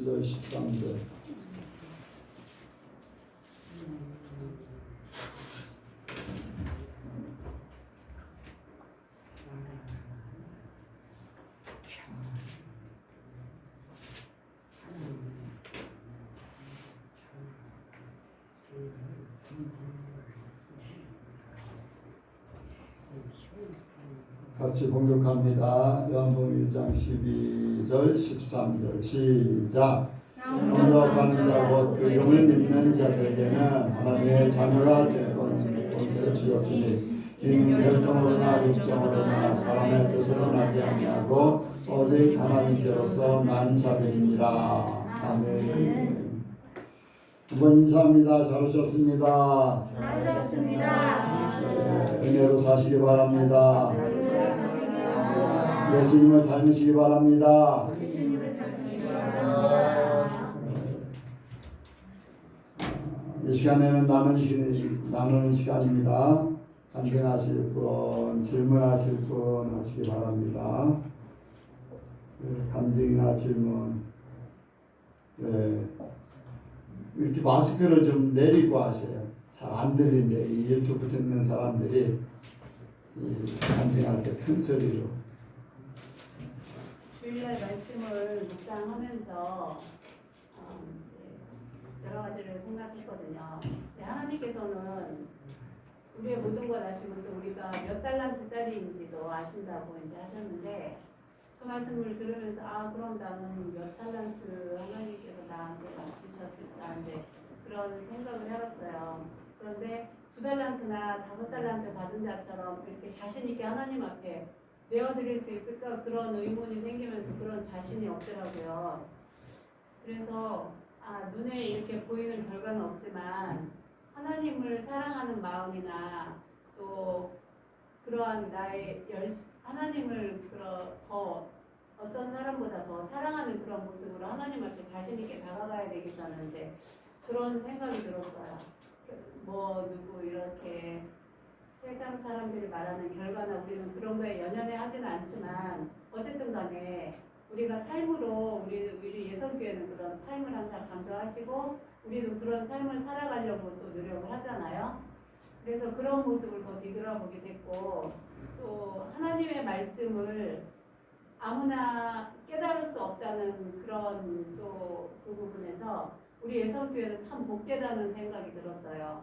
12절 13절. 같이 봉독합니다. 요한복음 1장 12절 13절 시작. 영접하는 자 곧 그 이름을 믿는 자들에게는 하나님의 자녀가 될 권세를 주셨으니 이는 혈통으로나 육정으로나 사람의 뜻으로 나지 아니하고 오직 하나님께로서 난 자들이니라. 아멘. 두번 인사합니다. 잘 오셨습니다. 잘 오셨습니다. 은혜로 사시기 바랍니다. 예수님을 닮으시기 바랍니다. 이 시간에는 나누는 시간입니다. 간증하실 분, 질문하실 분 하시기 바랍니다. 간증이나 질문. 이렇게 마스크를 좀 내리고 하세요. 잘 안 들리는데 이 유튜브 듣는 사람들이 간증할 때 큰 소리로. 주일날 말씀을 묵상하면서 여러 가지를 생각했거든요. 하나님께서는 우리의 모든 걸 아시고 또 우리가 몇 달란트짜리인지도 아신다고 이제 하셨는데 그 말씀을 들으면서 그럼 나는 몇 달란트 하나님께서 나한테 주셨을까 이제 그런 생각을 해봤어요. 그런데 2달란트나 5달란트 받은 자처럼 이렇게 자신 있게 하나님 앞에 내어드릴 수 있을까 그런 의문이 생기면서 그런 자신이 없더라고요. 그래서 눈에 이렇게 보이는 결과는 없지만 하나님을 사랑하는 마음이나 또 그러한 나의 하나님을 더 어떤 사람보다 더 사랑하는 그런 모습으로 하나님 앞에 자신 있게 다가가야 되겠다는 이제 그런 생각이 들었어요. 누구 이렇게 세상 사람들이 말하는 결과나 우리는 그런 거에 연연해 하지는 않지만 어쨌든 간에 우리가 삶으로 우리 예선교회는 그런 삶을 항상 강조하시고 우리도 그런 삶을 살아가려고 또 노력을 하잖아요. 그래서 그런 모습을 더 뒤돌아보게 됐고 또 하나님의 말씀을 아무나 깨달을 수 없다는 그런 또 그 부분에서 우리 예선교회는 참 복되다는 생각이 들었어요.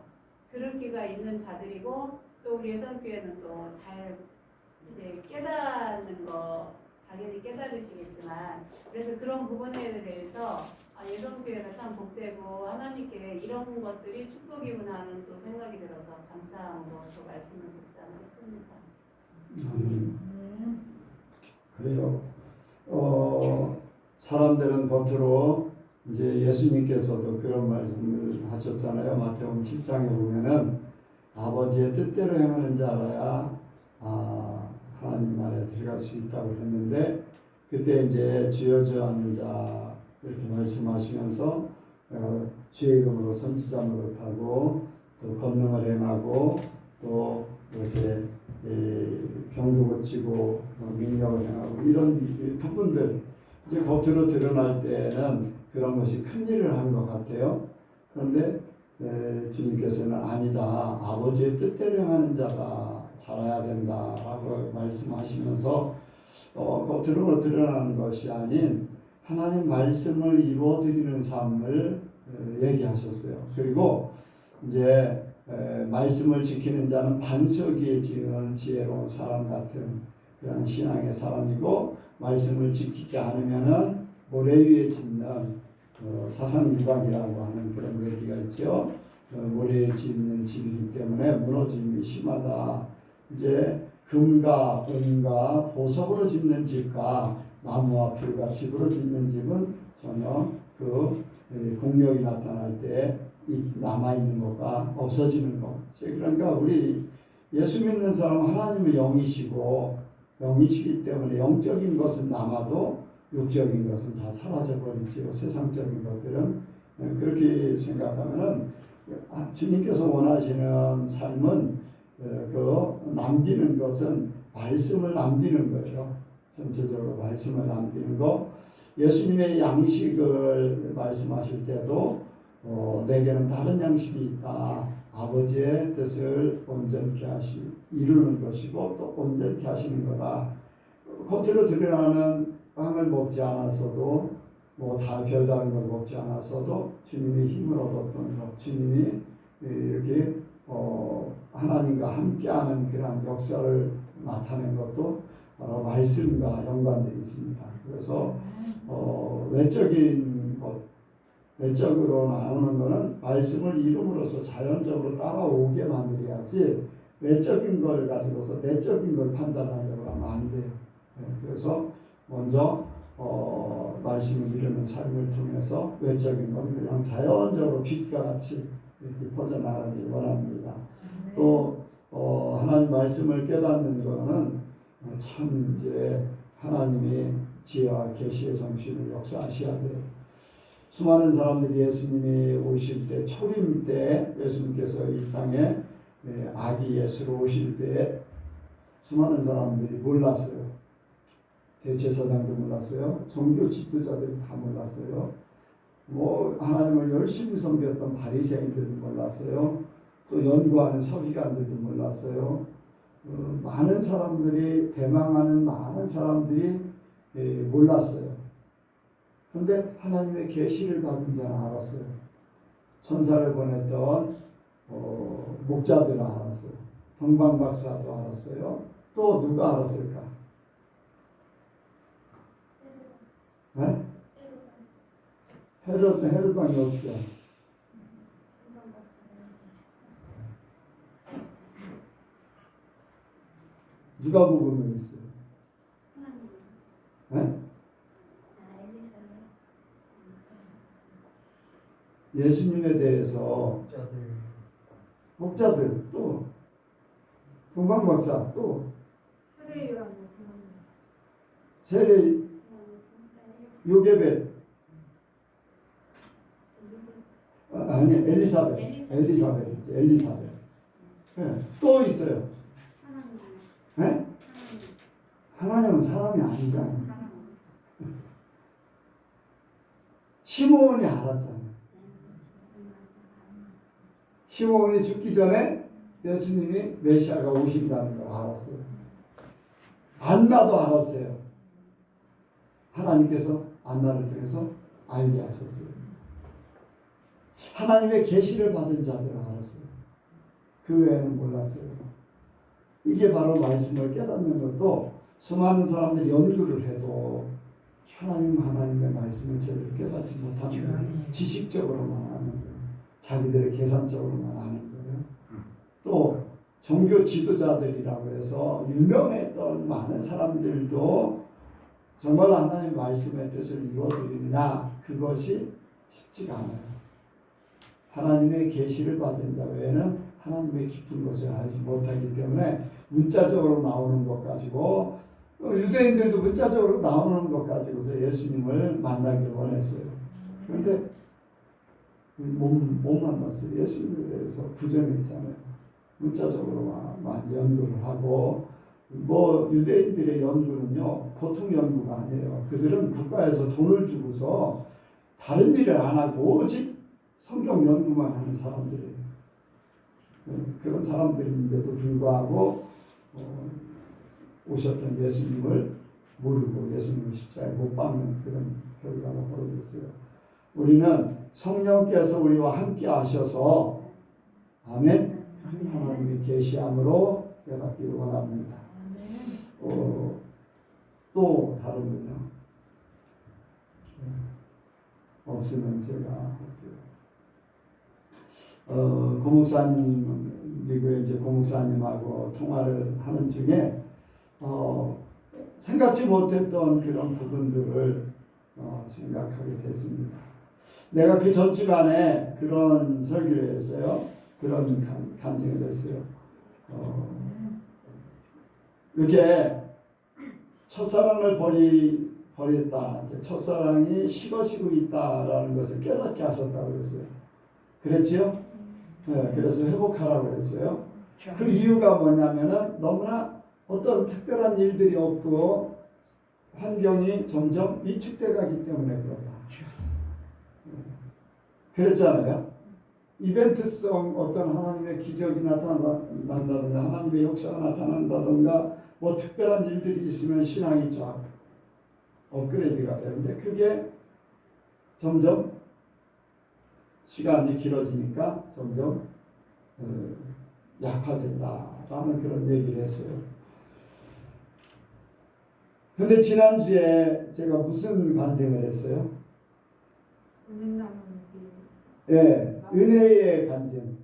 들을 귀가 있는 자들이고 또 우리 예선교회는 또 잘 이제 깨닫는 거 당연히 깨달으시겠지만 그래서 그런 부분에 대해서 예선교회가 참 복되고 하나님께 이런 것들이 축복이구나 하는 또 생각이 들어서 감사함으로 또 말씀을 묵상했습니다. 그래요. 사람들은 겉으로 이제 예수님께서도 그런 말씀을 하셨잖아요. 마태복음 7장에 보면은 아버지의 뜻대로 행하는 자라야 하나님 나라에 들어갈 수 있다고 했는데 그때 이제 주여 하는 자 이렇게 말씀하시면서 주의 이름으로 선지자 노릇하고 또 권능을 행하고 또 이렇게 병도 고치고 능력을 행하고 이런 부분들 이제 겉으로 드러날 때는 그런 것이 큰 일을 한 것 같아요. 그런데 주님께서는 아니다. 아버지의 뜻대로 행하는 자가 자라야 된다라고 말씀하시면서 겉으로 드러나는 것이 아닌 하나님 말씀을 이루어드리는 삶을 얘기하셨어요. 그리고 이제 말씀을 지키는 자는 반석 위에 지은 지혜로운 사람 같은 그런 신앙의 사람이고 말씀을 지키지 않으면은 모래 위에 짓는 사상유각이라고 하는 그런 얘기가 있죠. 모래에 짓는 집이기 때문에 무너짐이 심하다. 이제 금과 은과 보석으로 짓는 집과 나무와 풀과 집으로 짓는 집은 전혀 그 공력이 나타날 때 남아있는 것과 없어지는 것. 그러니까 우리 예수 믿는 사람은 하나님의 영이시기 때문에 영적인 것은 남아도 육적인 것은 다 사라져버리죠. 세상적인 것들은. 그렇게 생각하면은 주님께서 원하시는 삶은 남기는 것은 말씀을 남기는 거예요. 전체적으로 말씀을 남기는 거. 예수님의 양식을 말씀하실 때도 내게는 다른 양식이 있다. 아버지의 뜻을 온전케 이루는 것이고 또 온전케 하시는 거다. 겉으로 드러나는 빵을 먹지 않았어도 다 별다른 걸 먹지 않았어도 주님이 힘을 얻었던 것, 주님이 이렇게 하나님과 함께하는 그런 역사를 나타낸 것도 바로 말씀과 연관되어 있습니다. 그래서 외적인 것, 외적으로 나오는 것은 말씀을 이름으로써 자연적으로 따라오게 만들어야지 외적인 걸 가지고서 내적인 걸 판단하려고 하면 안 돼요. 그래서 먼저 말씀을 이루는 삶을 통해서 외적인 건 그냥 자연적으로 빛과 같이 이렇게 퍼져나가길 원합니다. 또 하나님 말씀을 깨닫는 것은 참 이제 하나님이 지혜와 계시의 정신을 역사하셔야 돼요. 수많은 사람들이 예수님이 오실 때 초림 때 예수님께서 이 땅에 아기 예수로 오실 때 수많은 사람들이 몰랐어요. 대제사장도 몰랐어요. 종교 지도자들이 다 몰랐어요. 하나님을 열심히 섬겼던 바리새인들도 몰랐어요. 또 연구하는 서기관들도 몰랐어요. 많은 사람들이 대망하는 많은 사람들이 몰랐어요. 그런데 하나님의 계시를 받은 자는 알았어요. 천사를 보냈던 목자들은 알았어요. 동방박사도 알았어요. 또 누가 알았을까? 네? 헤롯 왕이 어떻게 해요? 누가 복음을 했어요? 네? 예수님에 대해서 목자들 또 동방박사 또 세례 요게벳 아니 엘리사벳 네. 또 있어요. 네? 하나님은 사람이 아니잖아요. 시므온이 알았잖아요. 시므온이 죽기 전에 예수님이 메시아가 오신다는 걸 알았어요. 안나도 알았어요. 하나님께서 안나를 통해서 알게 하셨어요. 하나님의 계시를 받은 자들은 알았어요. 그 외에는 몰랐어요. 이게 바로 말씀을 깨닫는 것도 수많은 사람들이 연구를 해도 하나님의 말씀을 제대로 깨닫지 못하는 거예요. 지식적으로만 아는 거예요. 자기들의 계산적으로만 아는 거예요. 또 종교 지도자들이라고 해서 유명했던 많은 사람들도 정말 하나님의 말씀의 뜻을 이루어드리느냐, 그것이 쉽지가 않아요. 하나님의 계시를 받은 자 외에는 하나님의 깊은 것을 알지 못하기 때문에 문자적으로 나오는 것 가지고 유대인들도 문자적으로 나오는 것 가지고서 예수님을 만나기를 원했어요. 그런데 못 만났어요. 예수님에 대해서 부정했잖아요. 문자적으로만 연구를 하고 유대인들의 연구는요 보통 연구가 아니에요. 그들은 국가에서 돈을 주고서 다른 일을 안 하고 오직 성경 연구만 하는 사람들이에요. 그런 사람들인데도 불구하고 오셨던 예수님을 모르고 예수님을 십자가에 못 박는 그런 결과가 벌어졌어요. 우리는 성령께서 우리와 함께 하셔서 아멘. 하나님의 계시함으로 깨닫기를 원합니다. 또 다른 분요? 없으면 제가 할게요. 고목사님, 미국에 이제 고목사님하고 통화를 하는 중에 생각지 못했던 그런 부분들을 생각하게 됐습니다. 내가 그 전주간에 그런 설교를 했어요. 그런 간증을 했어요. 이렇게 첫사랑을 버렸다. 첫사랑이 식어지고 있다라는 것을 깨닫게 하셨다고 했어요. 그랬지요? 네, 그래서 회복하라고 했어요. 그 이유가 뭐냐면은 너무나 어떤 특별한 일들이 없고 환경이 점점 위축돼 가기 때문에 그렇다. 그랬잖아요. 이벤트성 어떤 하나님의 기적이 나타난다든가 하나님의 역사가 나타난다든가 뭐 특별한 일들이 있으면 신앙이 쫙 업그레이드가 되는데 그게 점점 시간이 길어지니까 점점 약화된다라는 그런 얘기를 했어요. 근데 지난주에 제가 무슨 간증을 했어요? 예, 은혜의 간증.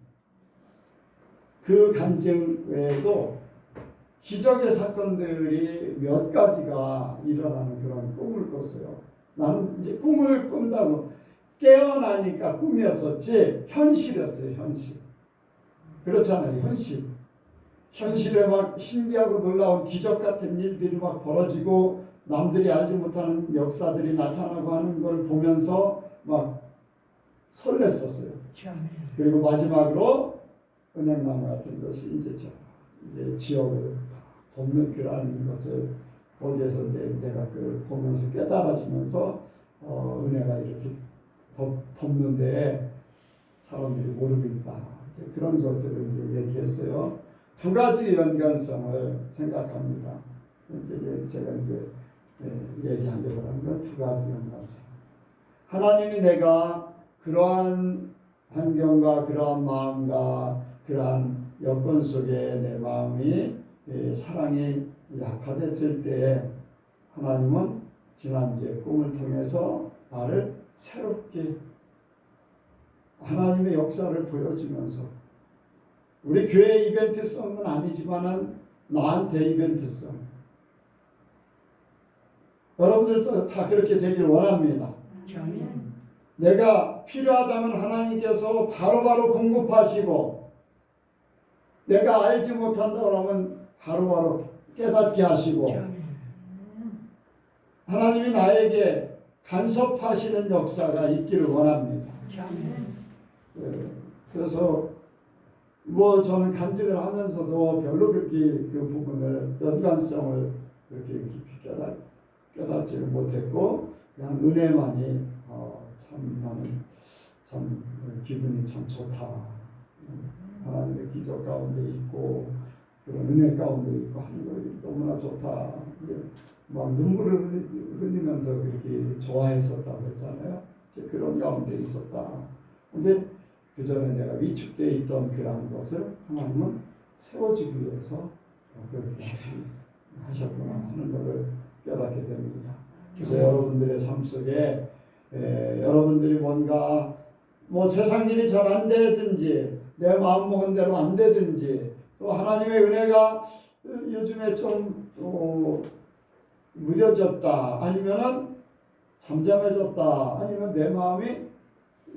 그 간증 외에도 기적의 사건들이 몇 가지가 일어나는 그런 꿈을 꿨어요. 나는 이제 꿈을 꾼다고 깨어나니까 꿈이었었지 현실이었어요. 현실. 그렇잖아요. 현실. 현실에 막 신기하고 놀라운 기적 같은 일들이 막 벌어지고 남들이 알지 못하는 역사들이 나타나고 하는 걸 보면서 막 설렜었어요. 그리고 마지막으로 은행나무 같은 것이 이제 지역을 돕는 그러한 것을 거기에서 내가 그 보면서 깨달아지면서 은혜가 이렇게 덮는데 사람들이 모르고 있다. 이제 그런 것들을 이제 얘기했어요. 두 가지 연관성을 생각합니다. 이제 제가 이제 얘기하려고 하는 건 두 가지 연관성. 하나님이 내가 그러한 환경과 그러한 마음과 그러한 여건 속에 내 마음이 사랑이 약화됐을 때 하나님은 지난주에 꿈을 통해서 나를 새롭게 하나님의 역사를 보여주면서 우리 교회 이벤트성은 아니지만은 나한테 이벤트성. 여러분들도 다 그렇게 되길 원합니다. 내가 필요하다면 하나님께서 바로바로 공급하시고 내가 알지 못한다고 하면 바로바로 깨닫게 하시고 하나님이 나에게 간섭하시는 역사가 있기를 원합니다. 그래서 뭐 저는 간증을 하면서도 별로 그렇게 그 부분을 연관성을 그렇게 깊이 깨닫지를 못했고 그냥 은혜만이 참 나는 참 기분이 참 좋다. 하나님의 기적 가운데 있고 그런 은혜 가운데 있고 하는 거 너무나 좋다. 막 눈물을 흘리면서 그렇게 좋아했었다고 했잖아요. 그런 가운데 있었다. 근데 그 전에 내가 위축되어 있던 그러한 것을 하나님은 세워주기 위해서 그렇게 하셨구나 하는 것을 깨닫게 됩니다. 그래서 여러분들의 삶 속에 여러분들이 뭔가 뭐 세상 일이 잘 안 되든지 내 마음 먹은 대로 안 되든지 또 하나님의 은혜가 요즘에 좀 무뎌졌다 아니면은 잠잠해졌다 아니면 내 마음이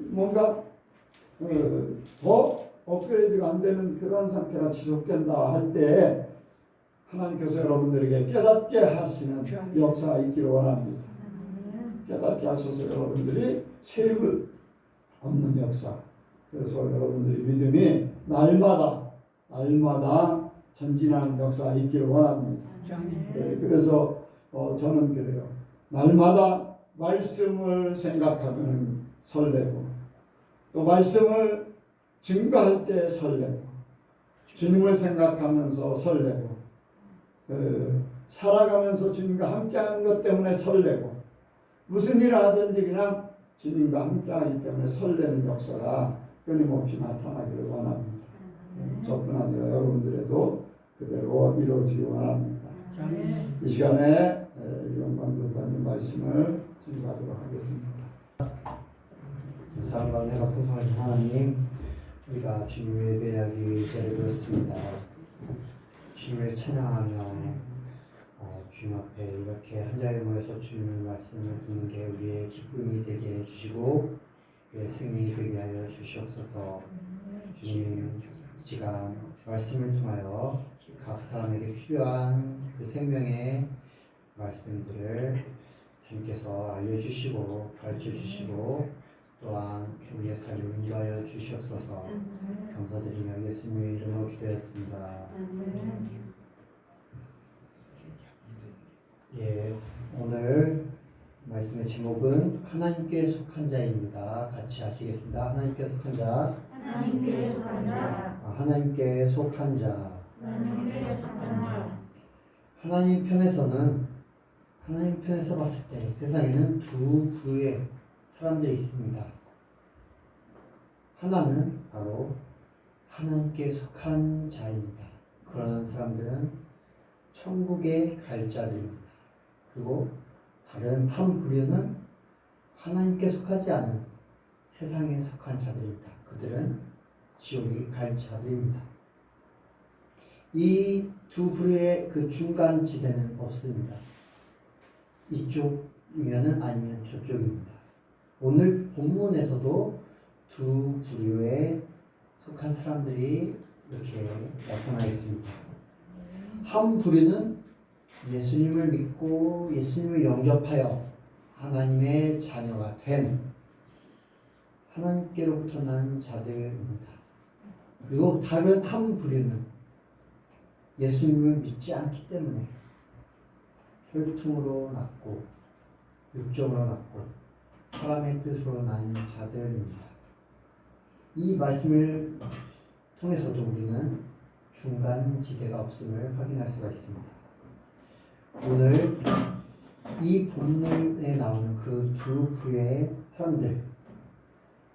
뭔가 더 업그레이드가 안 되는 그런 상태가 지속된다 할 때 하나님께서 여러분들에게 깨닫게 하시는 역사가 있기를 원합니다. 깨닫게 하셔서 여러분들이 새 힘을 얻는 역사. 그래서 여러분들의 믿음이 날마다 전진하는 역사가 있기를 원합니다. 그래서 저는 그래요. 날마다 말씀을 생각하면 설레고 또 말씀을 증거할 때 설레고 주님을 생각하면서 설레고 살아가면서 주님과 함께하는 것 때문에 설레고 무슨 일을 하든지 그냥 주님과 함께하기 때문에 설레는 역사가 끊임없이 나타나기를 원합니다. 저뿐 아니라 여러분들에도 그대로 이루어지기 원합니다. 이 시간에 유영광 교사님 말씀을 증거하도록 하겠습니다. 사랑과 은혜가 풍성하신 하나님, 우리가 주님을 예배하기 자리에 되었습니다. 주님을 찬양하며 주님 앞에 이렇게 한 자리에 모여서 주님의 말씀을 듣는 게 우리의 기쁨이 되게 해주시고 우리의 생명이 되게 하여 주시옵소서. 주님, 이 시간 말씀을 통하여 각 사람에게 필요한 그 생명의 말씀들을 주님께서 알려주시고 가르쳐주시고 또한 우리의 삶을 인도하여 주시옵소서. 감사드리며 예수님의 이름으로 기도했습니다. 예, 오늘 말씀의 제목은 하나님께 속한 자입니다. 같이 하시겠습니다. 하나님께 속한 자. 하나님께 속한 자. 하나님께 속한 자. 하나님께 속한 자. 하나님 편에서 봤을 때 세상에는 두 부류의 사람들이 있습니다. 하나는 바로 하나님께 속한 자입니다. 그런 사람들은 천국에 갈 자들입니다. 그리고 다른 한 부류는 하나님께 속하지 않은 세상에 속한 자들입니다. 그들은 지옥에 갈 자들입니다. 이 두 부류의 그 중간 지대는 없습니다. 이쪽이면은 아니면 저쪽입니다. 오늘 본문에서도 두 부류에 속한 사람들이 이렇게 나타나 있습니다. 한 부류는 예수님을 믿고 예수님을 영접하여 하나님의 자녀가 된 하나님께로부터 난 자들입니다. 그리고 다른 한 부류는 예수님을 믿지 않기 때문에 혈통으로 낳고 육정으로 낳고 사람의 뜻으로 난 자들입니다. 이 말씀을 통해서도 우리는 중간 지대가 없음을 확인할 수가 있습니다. 오늘 이 본문에 나오는 그 두 부류의 사람들,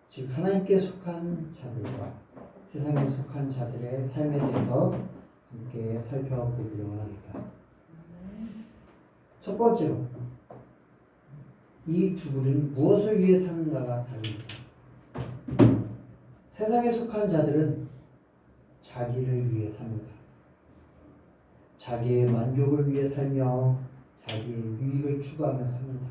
즉 하나님께 속한 자들과 세상에 속한 자들의 삶에 대해서 함께 살펴보기를 원합니다. 첫 번째로 이 두 부류는 무엇을 위해 사는가가 다릅니다. 세상에 속한 자들은 자기를 위해 삽니다. 자기의 만족을 위해 살며 자기의 유익을 추구하며 삽니다.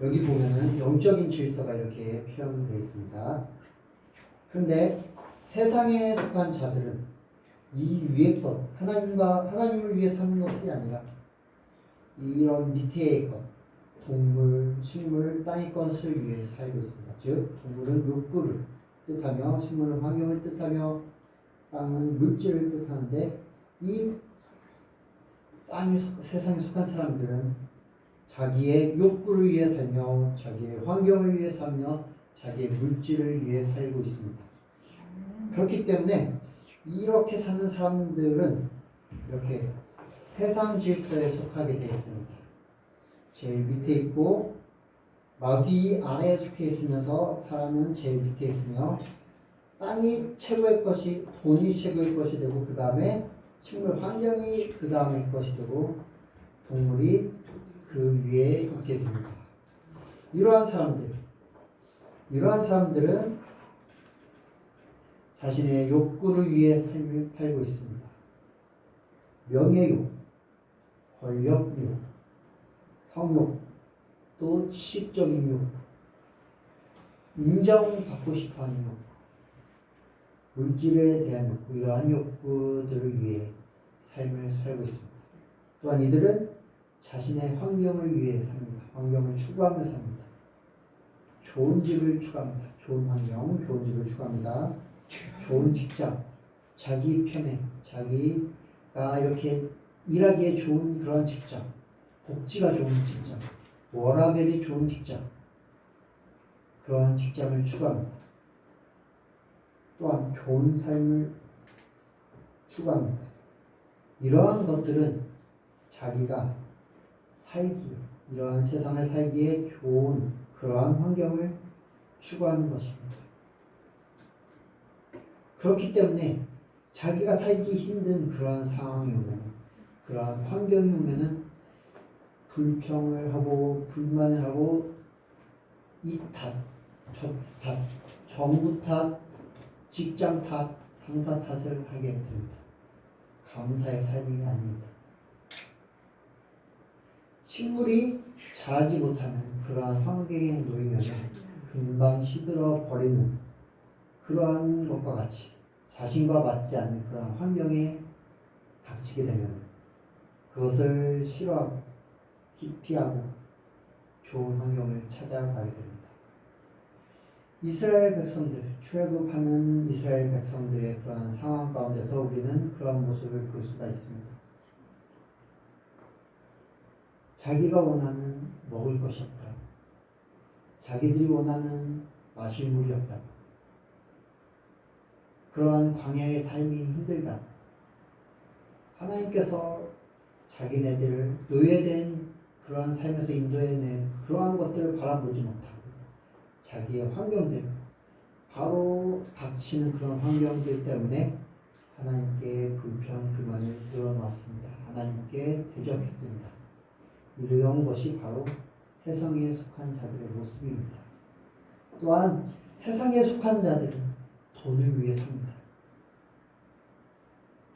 여기 보면은 영적인 질서가 이렇게 표현되어 있습니다. 그런데 세상에 속한 자들은 이 위의 것, 하나님을 위해 사는 것이 아니라 이런 밑에의 것, 동물, 식물, 땅의 것을 위해 살고 있습니다. 즉, 동물은 욕구를 뜻하며, 식물은 환경을 뜻하며, 땅은 물질을 뜻하는데, 이 세상에 속한 사람들은 자기의 욕구를 위해 살며, 자기의 환경을 위해 살며, 자기의 물질을 위해 살고 있습니다. 그렇기 때문에 이렇게 사는 사람들은 이렇게 세상 질서에 속하게 되어 있습니다. 제일 밑에 있고 마귀 아래에 속해 있으면서 사람은 제일 밑에 있으며 땅이 최고의 것이, 돈이 최고의 것이 되고 그 다음에 식물 환경이 그 다음에 것이 되고 동물이 그 위에 있게 됩니다. 이러한 사람들은 자신의 욕구를 위해 살고 있습니다. 명예욕, 권력욕, 성욕, 또 지식적인 욕, 인정받고 싶어하는 욕구, 물질에 대한 욕구, 이러한 욕구들을 위해 삶을 살고 있습니다. 또한 이들은 자신의 환경을 위해 삽니다. 환경을 추구하며 삽니다. 좋은 집을 추구합니다. 좋은 환경, 좋은 집을 추구합니다. 좋은 직장, 자기 편에, 자기가 이렇게 일하기에 좋은 그런 직장, 복지가 좋은 직장, 워라밸이 좋은 직장, 그러한 직장을 추구합니다. 또한 좋은 삶을 추구합니다. 이러한 것들은 자기가 이러한 세상을 살기에 좋은 그러한 환경을 추구하는 것입니다. 그렇기 때문에 자기가 살기 힘든 그러한 상황이 오면, 그러한 환경이 오면은 불평을 하고 불만을 하고 이 탓, 저 탓, 정부 탓, 직장 탓, 상사 탓을 하게 됩니다. 감사의 삶이 아닙니다. 식물이 자라지 못하는 그러한 환경에 놓이면 금방 시들어 버리는 그러한 것과 같이 자신과 맞지 않는 그러한 환경에 닥치게 되면 그것을 싫어하고 기피하고 좋은 환경을 찾아가게 됩니다. 이스라엘 백성들, 출애굽하는 이스라엘 백성들의 그러한 상황 가운데서 우리는 그런 모습을 볼 수가 있습니다. 자기가 원하는 먹을 것이 없다. 자기들이 원하는 마실 물이 없다. 그러한 광야의 삶이 힘들다. 하나님께서 자기네들을 노예된 그러한 삶에서 인도해낸 그러한 것들을 바라보지 못하고 자기의 환경들, 바로 닥치는 그런 환경들 때문에 하나님께 불평, 불만을 늘어놓았습니다. 하나님께 대적했습니다. 이런 것이 바로 세상에 속한 자들의 모습입니다. 또한 세상에 속한 자들은 돈을 위해 삽니다.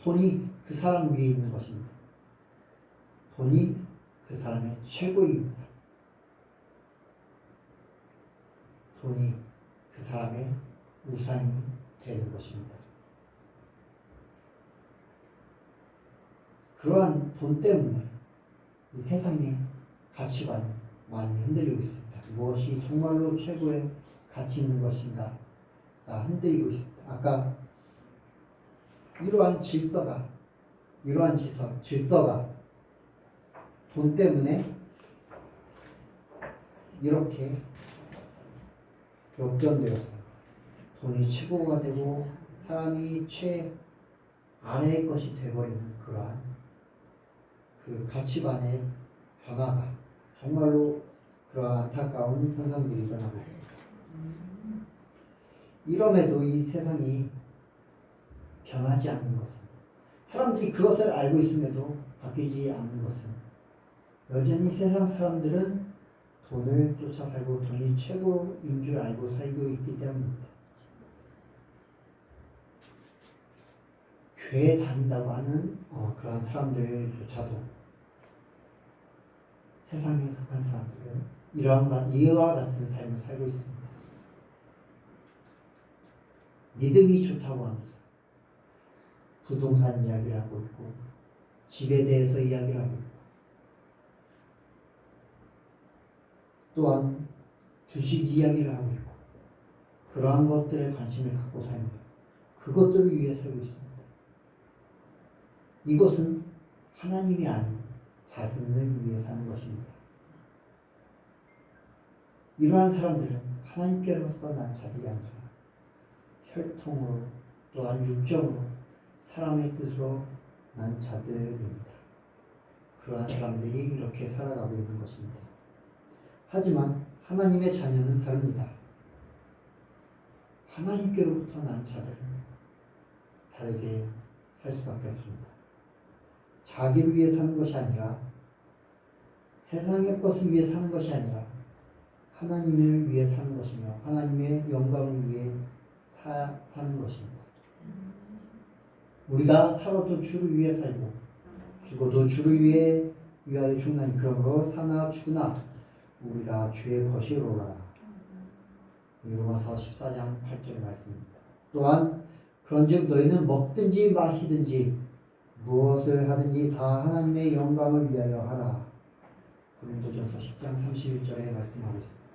돈이 그 사람 위에 있는 것입니다. 돈이 그 사람의 최고입니다. 돈이 그 사람의 우상이 되는 것입니다. 그러한 돈 때문에 이 세상의 가치관이 많이 흔들리고 있습니다. 무엇이 정말로 최고의 가치 있는 것인가가 흔들리고 있습니다. 아까 이러한 질서가 돈 때문에 이렇게 역전되어서 돈이 최고가 되고 사람이 최아래의 것이 되어버리는 그러한 그 가치관의 변화가 정말로 그러한 안타까운 현상들이 일어나고 있습니다. 이럼에도 이 세상이 변하지 않는 것은, 사람들이 그것을 알고 있음에도 바뀌지 않는 것은, 여전히 세상 사람들은 돈을 쫓아 살고 돈이 최고인 줄 알고 살고 있기 때문입니다. 교회에 다닌다고 하는 그런 사람들조차도 세상에 속한 사람들은 이와 같은 삶을 살고 있습니다. 믿음이 좋다고 하면서 부동산 이야기를 하고 있고, 집에 대해서 이야기를 하고 있고, 또한 주식 이야기를 하고 있고, 그러한 것들에 관심을 갖고 살며 그것들을 위해 살고 있습니다. 이것은 하나님이 아닌 자신을 위해 사는 것입니다. 이러한 사람들은 하나님께로서 난 자들이 아니라 혈통으로, 또한 육적으로, 사람의 뜻으로 난 자들입니다. 그러한 사람들이 이렇게 살아가고 있는 것입니다. 하지만 하나님의 자녀는 다릅니다. 하나님께로부터 난 자들은 다르게 살 수밖에 없습니다. 자기를 위해 사는 것이 아니라, 세상의 것을 위해 사는 것이 아니라 하나님을 위해 사는 것이며 하나님의 영광을 위해 사는 것입니다. 우리가 살아도 주를 위해 살고 죽어도 주를 위하여 죽나니 그러므로 사나 죽으나 우리가 주의 것이로라. 로마서 14장 8절 말씀입니다. 또한 그런즉 너희는 먹든지 마시든지 무엇을 하든지 다 하나님의 영광을 위하여 하라. 고린도전서 10장 31절에 말씀하고 있습니다.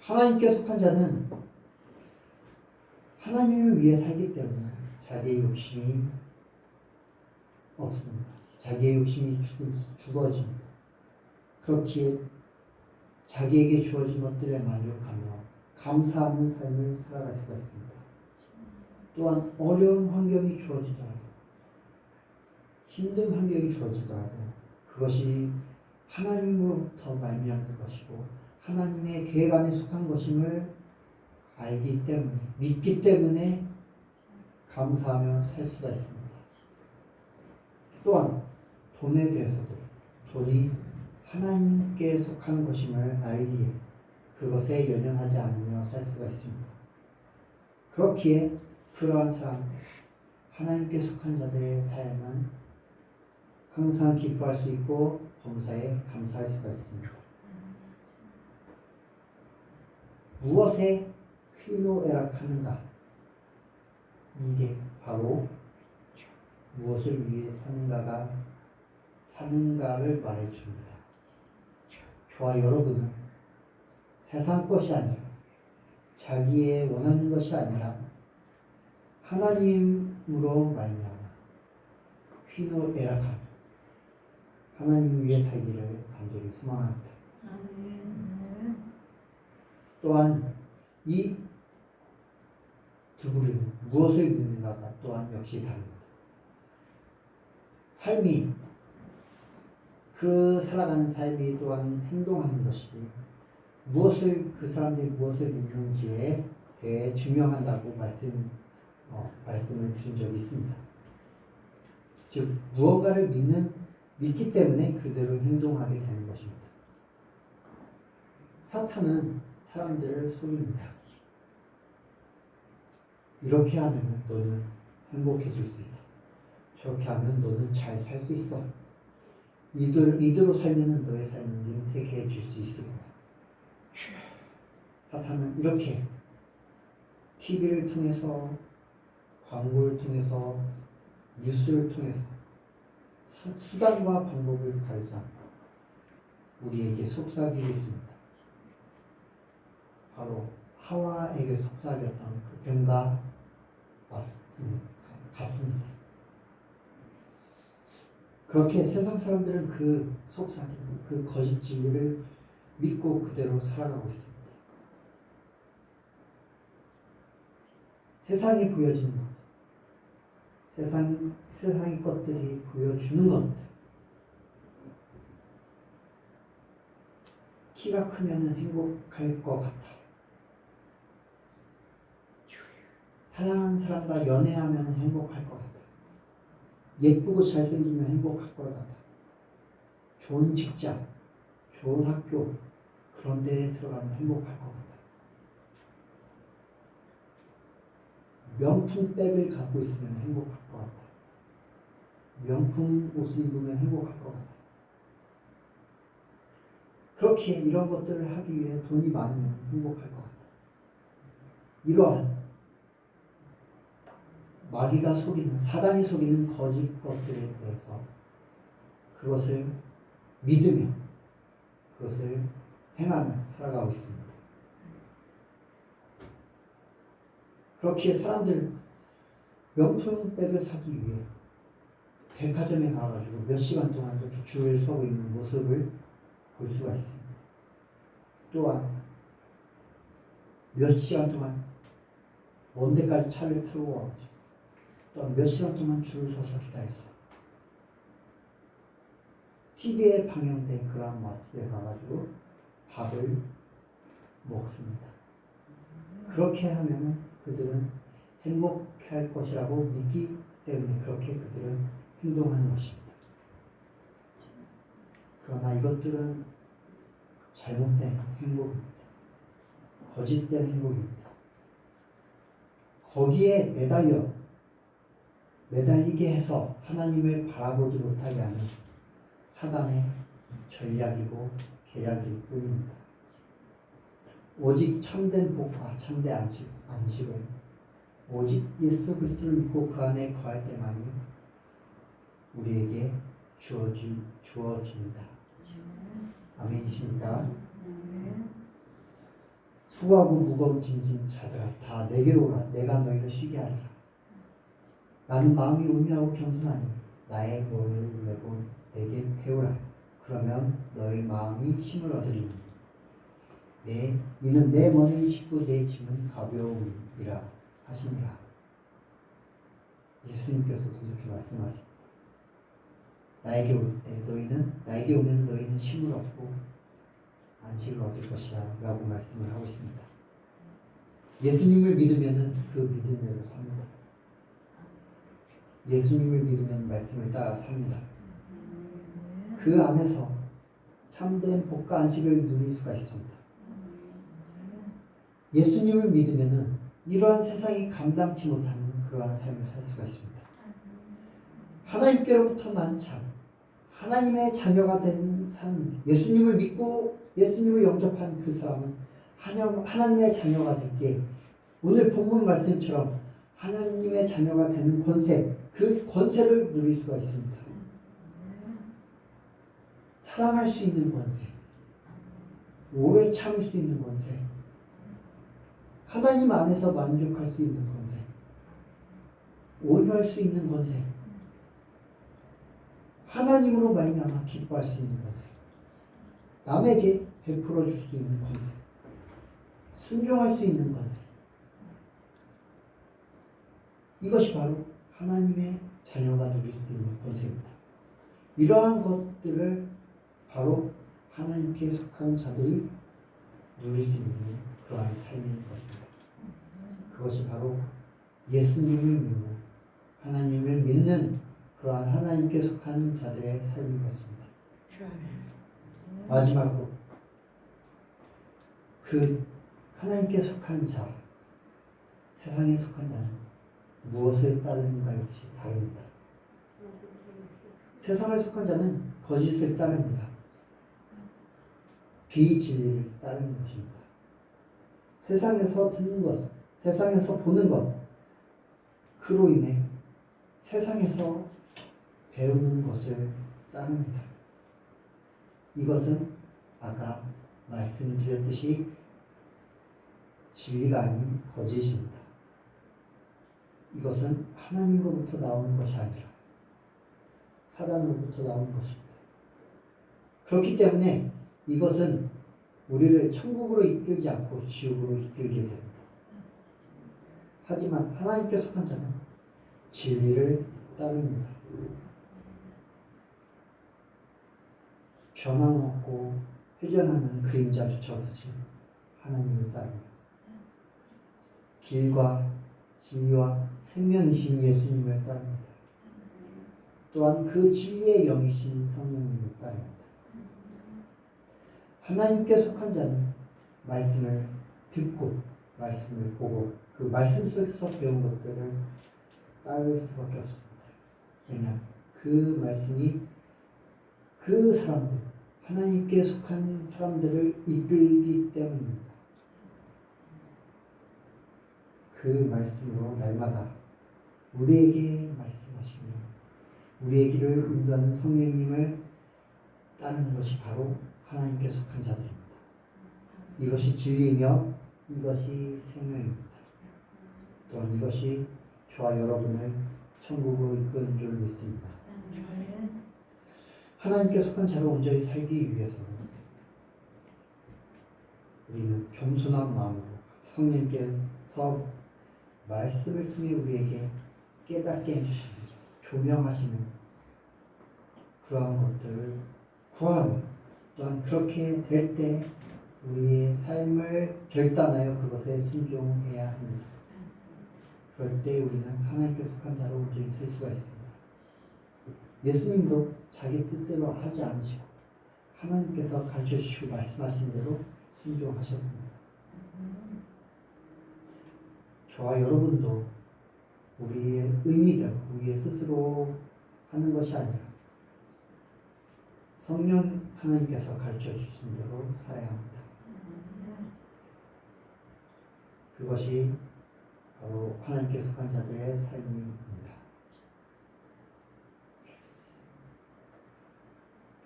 하나님께 속한 자는 하나님을 위해 살기 때문에 자기의 욕심이 없습니다. 자기의 욕심이 죽어집니다. 그렇기에 자기에게 주어진 것들에 만족하며 감사하는 삶을 살아갈 수가 있습니다. 또한 어려운 환경이 주어지더라도, 힘든 환경이 주어지더라도 그것이 하나님으로부터 말미암는 것이고 하나님의 계획 안에 속한 것임을 알기 때문에, 믿기 때문에 감사하며 살 수가 있습니다. 또한 돈에 대해서도 돈이 하나님께 속한 것임을 알기에 그것에 연연하지 않으며 살 수가 있습니다. 그렇기에 그러한 사람, 하나님께 속한 자들의 삶은 항상 기뻐할 수 있고 범사에 감사할 수가 있습니다. 무엇에 희노애락하는가? 이게 바로 무엇을 위해 사는가를 말해줍니다. 저와 여러분은 세상 것이 아니라 자기의 원하는 것이 아니라 하나님으로 말미암아 휘노애락하며 하나님 위에 살기를 간절히 소망합니다. 또한 이 두 그룹은 무엇을 믿는가가 또한 역시 다릅니다. 삶이 그 살아가는 삶이 또한 행동하는 것이 그 사람들이 무엇을 믿는지에 대해 증명한다고 말씀을 드린 적이 있습니다. 즉 무언가를 믿기 때문에 그대로 행동하게 되는 것입니다. 사탄은 사람들을 속입니다. 이렇게 하면 너는 행복해질 수 있어. 저렇게 하면 너는 잘 살 수 있어. 이대로 살면 너의 삶은 윤택해질 수 있을 거야. 사탄은 이렇게 TV를 통해서, 광고를 통해서, 뉴스를 통해서 수단과 방법을 가리지 않고 우리에게 속삭이고 있습니다. 바로 하와에게 속삭였던 그 뱀과 같습니다. 그렇게 세상 사람들은 그 속삭임, 그 거짓 진리를 믿고 그대로 살아가고 있습니다. 세상에 보여지는 것, 세상의 것들이 보여주는 것들, 키가 크면 행복할 것 같아. 사랑하는 사람과 연애하면 행복할 것 같아. 예쁘고 잘생기면 행복할 것 같아. 좋은 직장, 좋은 학교, 그런 데에 들어가면 행복할 것 같아. 명품 백을 갖고 있으면 행복할 것 같아. 명품 옷을 입으면 행복할 것 같아. 그렇게 이런 것들을 하기 위해 돈이 많으면 행복할 것 같아. 이러한 마귀가 속이는, 사단이 속이는 거짓 것들에 대해서 그것을 믿으며 그것을 행하며 살아가고 있습니다. 그렇게 사람들 명품백을 사기 위해 백화점에 가가지고 몇 시간 동안 이렇게 줄을 서고 있는 모습을 볼 수가 있습니다. 또한 몇 시간 동안 먼 데까지 차를 타고 와가지고 또한 몇 시간 동안 줄을 서서 기다려서 TV에 방영된 그러한 맛집에 가가지고 밥을 먹습니다. 그렇게 하면 그들은 행복할 것이라고 믿기 때문에 그렇게 그들은 행동하는 것입니다. 그러나 이것들은 잘못된 행복입니다. 거짓된 행복입니다. 거기에 매달리게 해서 하나님을 바라보지 못하게 하는 사단의 전략이고 계략일 뿐입니다. 오직 참된 복과 참된 안식을 오직 예수 그리스도를 믿고 그 안에 거할 때만이 우리에게 주어집니다. 아멘이십니까? 수고하고 무거운 짐진 자들아 다 내게로 오라. 내가 너희를 쉬게 하리라. 나는 마음이 온유하고 겸손하니 나의 머리를 메고 내게 배우라. 그러면 너희 마음이 힘을 얻으리니 이는 내 머리를 싣고 내 짐은 가벼움이라 하시니라. 예수님께서도 이렇게 말씀하십니다. 나에게 오면 너희는 힘을 얻고 안식을 얻을 것이다 라고 말씀을 하고 있습니다. 예수님을 믿으면 그 믿음대로 삽니다. 예수님을 믿으면 말씀을 따라 삽니다. 그 안에서 참된 복과 안식을 누릴 수가 있습니다. 예수님을 믿으면 이러한 세상이 감당치 못하는 그러한 삶을 살 수가 있습니다. 하나님께로부터 난 참, 하나님의 자녀가 된 사람, 예수님을 믿고 예수님을 영접한 그 사람은 하나님의 자녀가 됐기에 오늘 본문 말씀처럼 하나님의 자녀가 되는 권세, 그 권세를 누릴 수가 있습니다. 사랑할 수 있는 권세, 오래 참을 수 있는 권세, 하나님 안에서 만족할 수 있는 권세, 온유할 수 있는 권세, 하나님으로 말미암아 기뻐할 수 있는 권세, 남에게 베풀어 줄 수 있는 권세, 순종할 수 있는 권세. 이것이 바로 하나님의 자녀가 누릴 수 있는 권세입니다. 이러한 것들을 바로 하나님께 속한 자들이 누릴 수 있는 그러한 삶인 것입니다. 그것이 바로 예수님을 믿는, 하나님을 믿는 그러한 하나님께 속한 자들의 삶인 것입니다. 마지막으로 그 하나님께 속한 자, 세상에 속한 자는 무엇을 따르는가 역시 다릅니다. 세상에 속한 자는 거짓을 따릅니다. 비진리를 따르는 것입니다. 세상에서 듣는 것, 세상에서 보는 것, 그로 인해 세상에서 배우는 것을 따릅니다. 이것은 아까 말씀드렸듯이 진리가 아닌 거짓입니다. 이것은 하나님으로부터 나오는 것이 아니라 사단으로부터 나오는 것입니다. 그렇기 때문에 이것은 우리를 천국으로 이끌지 않고 지옥으로 이끌게 됩니다. 하지만 하나님께 속한 자는 진리를 따릅니다. 변함없고 회전하는 그림자조차 없이 하나님을 따릅니다. 길과 진리와 생명이신 예수님을 따릅니다. 또한 그 진리의 영이신 성령님을 따릅니다. 하나님께 속한 자는 말씀을 듣고 말씀을 보고 그 말씀 속에서 배운 것들을 따를 수밖에 없습니다. 왜냐? 그 말씀이 그 사람들, 하나님께 속한 사람들을 이끌기 때문입니다. 그 말씀으로 날마다 우리에게 말씀하시며 우리의 길을 인도하는 성령님을 따르는 것이 바로 하나님께 속한 자들입니다. 이것이 진리이며 이것이 생명입니다. 또한 이것이 저와 여러분을 천국으로 이끄는 줄 믿습니다. 하나님께 속한 자로 온전히 살기 위해서는 우리는 겸손한 마음으로 성령님께서 말씀을 통해 우리에게 깨닫게 해주시는 조명하시는 그러한 것들을 구하며 또한 그렇게 될 때 우리의 삶을 결단하여 그것에 순종해야 합니다. 그럴 때 우리는 하나님께 속한 자로 온전히 살 수가 있습니다. 예수님도 자기 뜻대로 하지 않으시고 하나님께서 가르쳐주시고 말씀하신 대로 순종하셨습니다. 저와 여러분도 우리의 의미대로 우리의 스스로 하는 것이 아니라 성령 하나님께서 가르쳐주신 대로 살아야 합니다. 그것이 바로 하나님께 속한 자들의 삶입니다.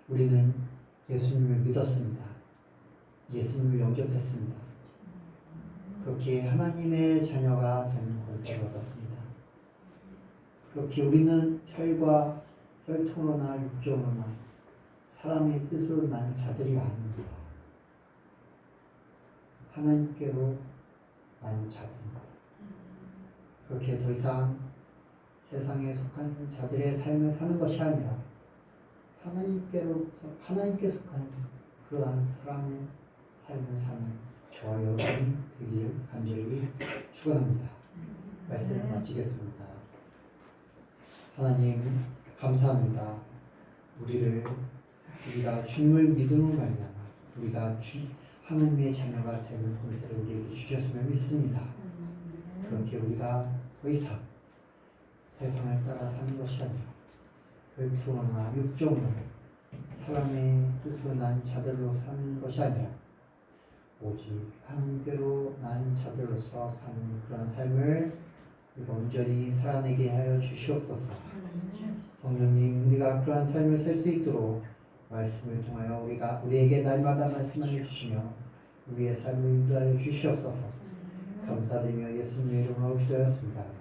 우리는 예수님을 믿었습니다. 예수님을 영접했습니다. 그렇게 하나님의 자녀가 되는 권세를 얻었습니다. 그렇게 우리는 혈과 혈통으로나 육정으로나 사람의 뜻으로 난 자들이 아닙니다. 하나님께로 난 자들입니다. 그렇게 더 이상 세상에 속한 자들의 삶을 사는 것이 아니라 하나님께 속한 그러한 사람의 삶을 사는 저와 여러분이 되기를 간절히 축원합니다. 말씀을 마치겠습니다. 하나님 감사합니다. 우리가 주님을 믿음으로 말미암아 우리가 하나님의 자녀가 되는 권세를 우리에게 주셨음을 믿습니다. 그렇게 우리가 더 이상 세상을 따라 사는 것이 아니라 혈통으로나 육정으로 사람의 뜻으로 난 자들로 사는 것이 아니라 오직 하나님께로 난 자들로서 사는 그런 삶을 온전히 살아내게 하여 주시옵소서. 성령님, 우리가 그러한 삶을 살 수 있도록 말씀을 통하여 우리에게 날마다 말씀하여 주시며 우리의 삶을 인도하여 주시옵소서. 감사드리며 예수님의 이름으로 기도하였습니다.